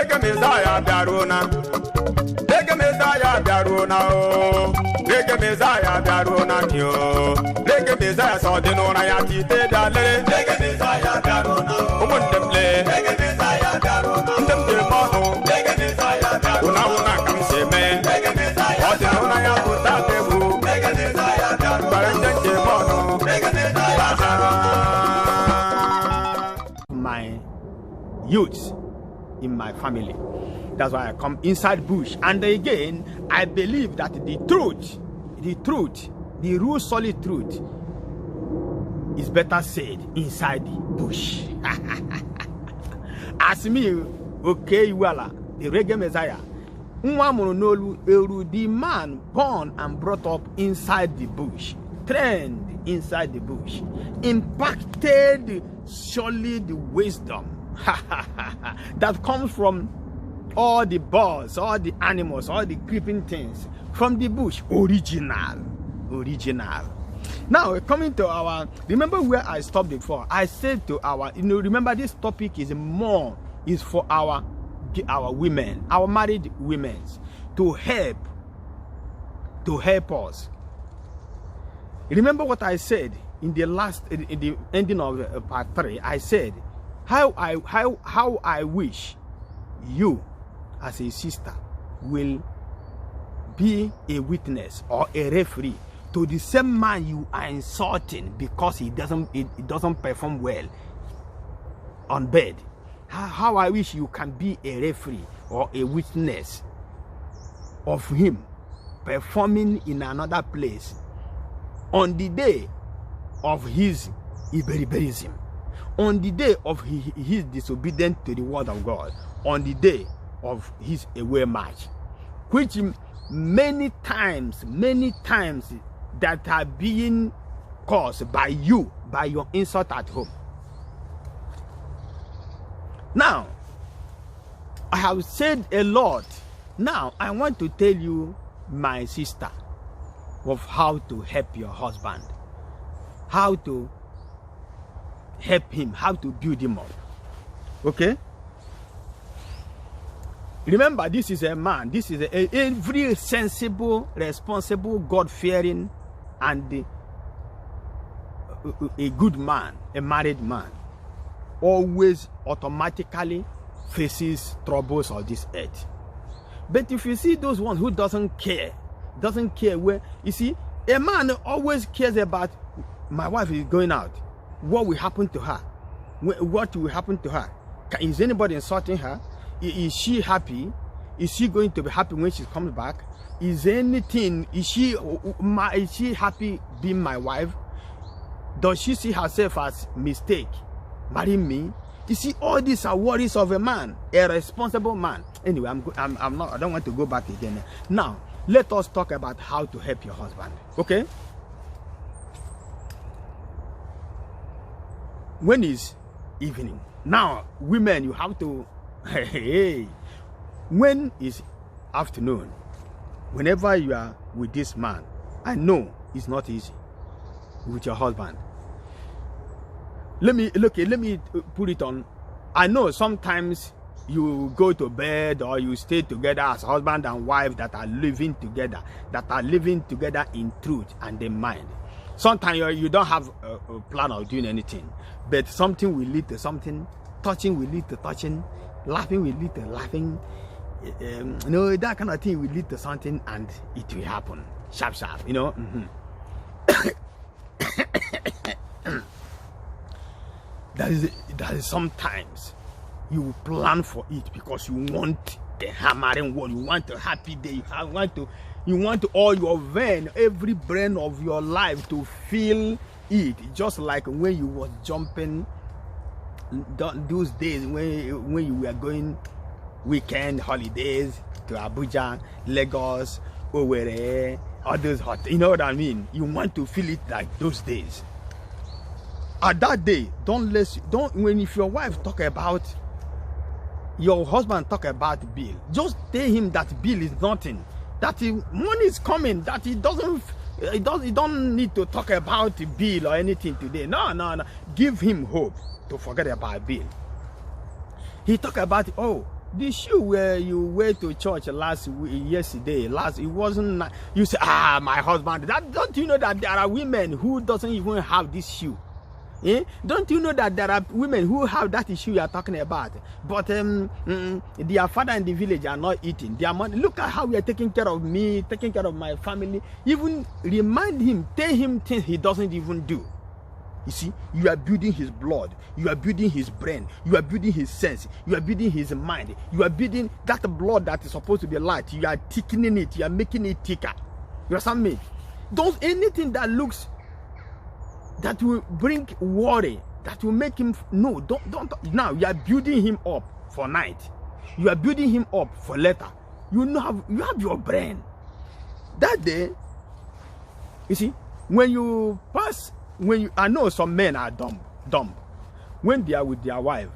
Reggae Messiah Daruna. Reggae Messiah Daruna. Reggae Messiah Daruna. Reggae Messiah saw the no Nayati Dale. Reggae Messiah Daruna. Reggae Messiah Daruna. Reggae Messiah Daruna. Come say me. Reggae Messiah. What the no Nayati Dale. Reggae Messiah Daruna. Reggae Messiah. My youth in my family. That's why I come inside bush. And again, I believe that the truth, the real solid truth is better said inside the bush. As me, okay, wala, the Reggae Messiah, the man born and brought up inside the bush, trained inside the bush, impacted solid wisdom that comes from all the birds, all the animals, all the creeping things from the bush. Original. Now coming to our, remember where I stopped before? I said to our, remember this topic is for our women, our married women, to help us. Remember what I said in the ending of part 3? I said how I wish you as a sister will be a witness or a referee to the same man you are insulting because he doesn't perform well on bed. How I wish you can be a referee or a witness of him performing in another place on the day of his Iberiberism, on the day of his disobedience to the word of God, on the day of his away march, which many times that are being caused by you, by your insult at home. Now, I have said a lot. Now, I want to tell you, my sister, of how to help your husband, how to help him, how to build him up. Okay? Remember, this is a man, this is a very sensible, responsible, God-fearing, and a good man, a married man, always automatically faces troubles of this earth. But if you see those ones who doesn't care where, you see, a man always cares about, my wife is going out, what will happen to her, what will happen to her, is anybody insulting her, is she happy, is she going to be happy when she comes back, is she happy being my wife, does she see herself as mistake marrying me? You see, all these are worries of a man, a responsible man. Anyway, I don't want to go back again. Now, let us talk about how to help your husband. Okay? When is evening? Now, women, you have to, hey, when is afternoon? Whenever you are with this man, I know it's not easy with your husband. Let me put it on. I know sometimes you go to bed or you stay together as husband and wife that are living together in truth and in mind. Sometimes you don't have a plan of doing anything, but something will lead to something, touching will lead to touching, laughing will lead to laughing. That kind of thing will lead to something, and it will happen sharp, That is sometimes you plan for it because you want the hammering word, you want a happy day, you want all your vein, every brain of your life to feel it, just like when you was jumping those days when you were going weekend holidays to Abuja, Lagos, Owerri, all those hot, you know what I mean? You want to feel it like those days. At that day, if your wife talk about, your husband talk about bill, just tell him that bill is nothing, that money is coming, that he don't need to talk about the bill or anything today. No. Give him hope to forget about bill. He talk about, oh, The shoe where you wear to church yesterday, it wasn't. You say, my husband. Don't you know that there are women who doesn't even have this shoe? Eh? Don't you know that there are women who have that issue you are talking about? But their father in the village are not eating. Their money. Look at how we are taking care of me, taking care of my family. Even remind him, tell him things he doesn't even do. You see, you are building his blood, you are building his brain, you are building his sense, you are building his mind, you are building that blood that is supposed to be light, you are thickening it, you are making it thicker. You understand me? Don't anything that looks, that will bring worry, that will make him, no, don't, now you are building him up for night, you are building him up for later. You have your brain. That day, you see, when you pass, I know some men are dumb. When they are with their wife,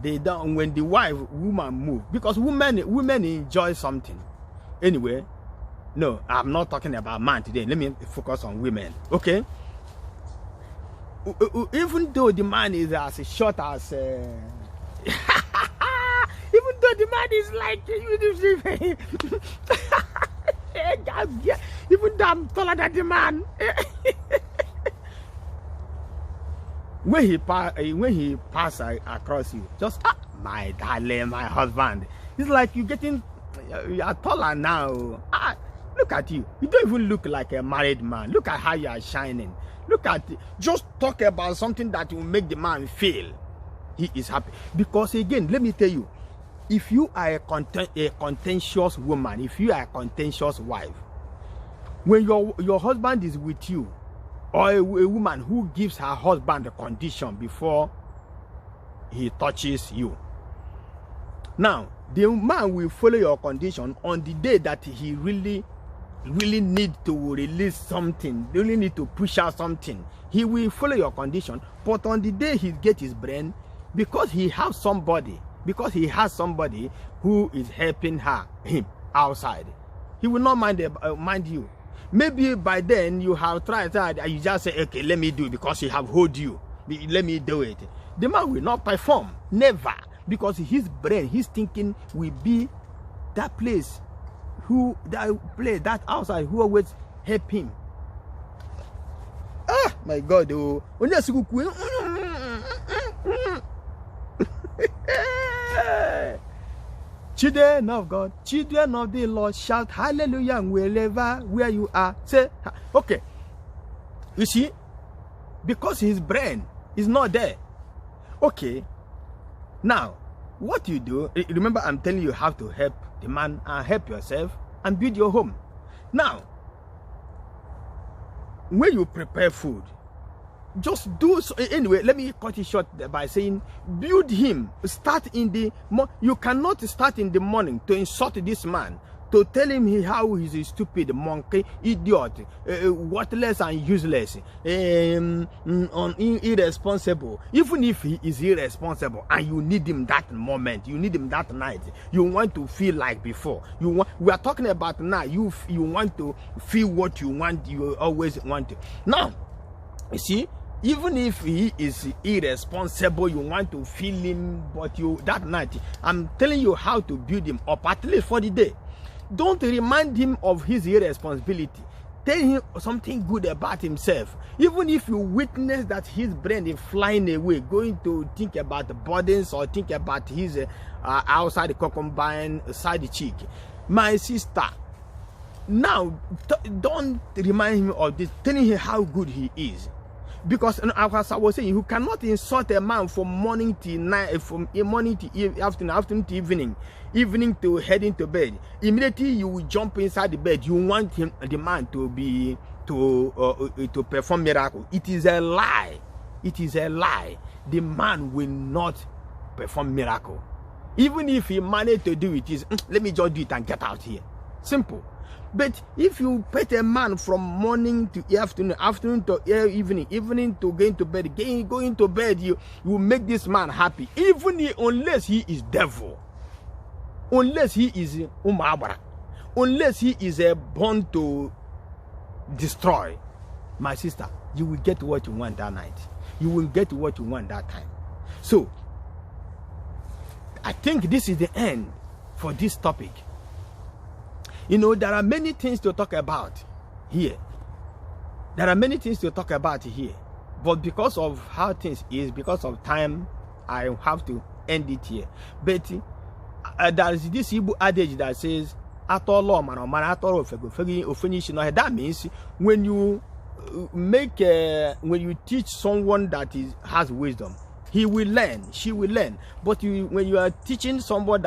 they don't. When the woman move, because women enjoy something. Anyway, no, I'm not talking about man today. Let me focus on women. Okay. Even though the man is as short as, even though the man is like, even though I'm taller than the man. When he pass across you, just my darling, my husband. It's like you are taller now. Look at you. You don't even look like a married man. Look at how you are shining. Look at it. Just talk about something that will make the man feel he is happy. Because again, let me tell you, if you are a contentious woman, if you are a contentious wife, when your husband is with you, or a woman who gives her husband a condition before he touches you. Now, the man will follow your condition on the day that he really need to release something, really need to push out something. He will follow your condition, but on the day he gets his brain, because he has somebody who is helping him outside, he will not mind you. Maybe by then you have tried and you just say, okay, let me do it because he have hold you. Let me do it. The man will not perform. Never. Because his brain, his thinking will be that place, that outside who always help him. My God. Children of God, children of the Lord, shout hallelujah where you are. Say, okay. You see, because his brain is not there. Okay. Now, what you do, remember I'm telling you how to help the man and help yourself and build your home. Now, when you prepare food, just do so. Anyway, let me cut it short by saying, build him. Start in the you cannot start in the morning to insult this man, to tell him how he's a stupid monkey, idiot, worthless and useless, irresponsible. Even if he is irresponsible and you need him that moment, you need him that night, you want to feel like before. We are talking about now. You want to feel what you want. You always want to. Now, you see. Even if he is irresponsible, you want to feel him, but that night, I'm telling you how to build him up, at least for the day. Don't remind him of his irresponsibility. Tell him something good about himself. Even if you witness that his brain is flying away, going to think about the burdens or think about his outside the concubine, side cheek. My sister, now don't remind him of this, telling him how good he is. Because as I was saying, you cannot insult a man from morning to night, from morning to afternoon to evening to heading to bed. Immediately you will jump inside the bed. You want the man to perform miracle. It is a lie. It is a lie. The man will not perform miracle. Even if he managed to do it, let me just do it and get out here. Simple. But if you put a man from morning to afternoon, afternoon to evening, evening to going to bed, going to bed, you make this man happy. Unless he is devil, unless he is umabara, unless he is born to destroy. My sister, you will get what you want that night. You will get what you want that time. So, I think this is the end for this topic. You know, there are many things to talk about here. There are many things to talk about here. But because of how things is, because of time, I have to end it here. But there is this Igbo adage that says, that means when you teach someone that has wisdom, he will learn, she will learn. But when you are teaching someone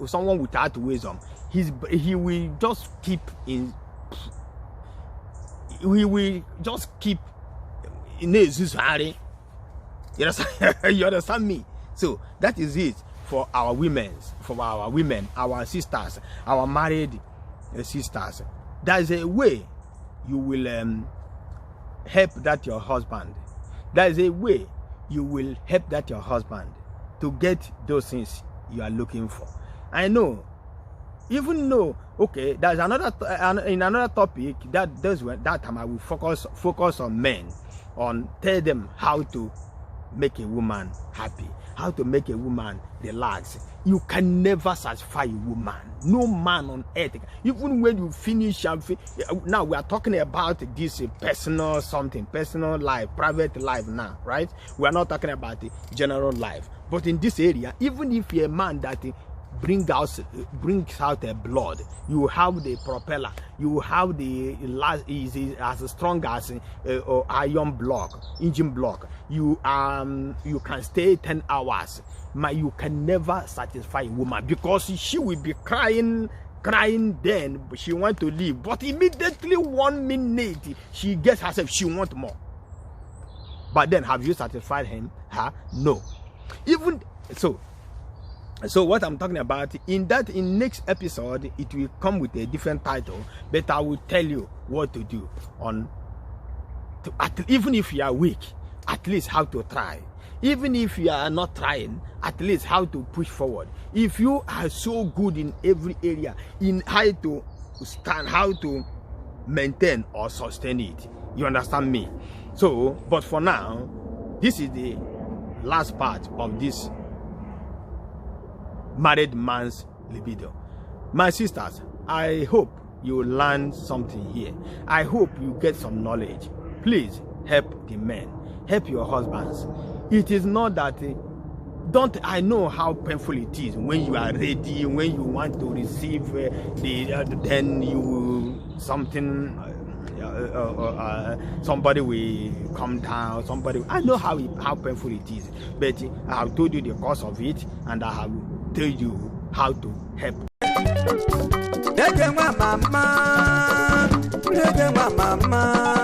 someone without wisdom, he will just keep in. He will just keep in his You understand me? So that is it for our women, our sisters, our married sisters. There is a way you will help that your husband. There is a way you will help that your husband to get those things you are looking for. I know, even though, okay, there's another topic that time I will focus on men, on tell them how to make a woman happy, how to make a woman relax. You can never satisfy a woman. No man on earth. Even when you finish, now we are talking about this personal life, private life now, right? We are not talking about the general life. But in this area, even if you're a man that brings out a blood, you have the propeller, you have the is as strong as iron block, engine block. You can stay 10 hours. You can never satisfy a woman, because she will be crying then, but she want to leave. But immediately 1 minute she gets herself, she want more. But then, have you satisfied him? No. Even so what I'm talking about in next episode, it will come with a different title, but I will tell you what to do even if you are weak, at least how to try. Even if you are not trying, at least how to push forward. If you are so good in every area, in how to stand, how to maintain or sustain it, you understand me? So, but for now, this is the last part of this married man's libido. My sisters, I hope you learn something here. I hope you get some knowledge. Please help the men, help your husbands. It is not that I know how painful it is when you are ready, when you want to receive then you somebody will come down, I know how painful it is, but I have told you the cause of it, and I have tell you how to help. Reggae, mama.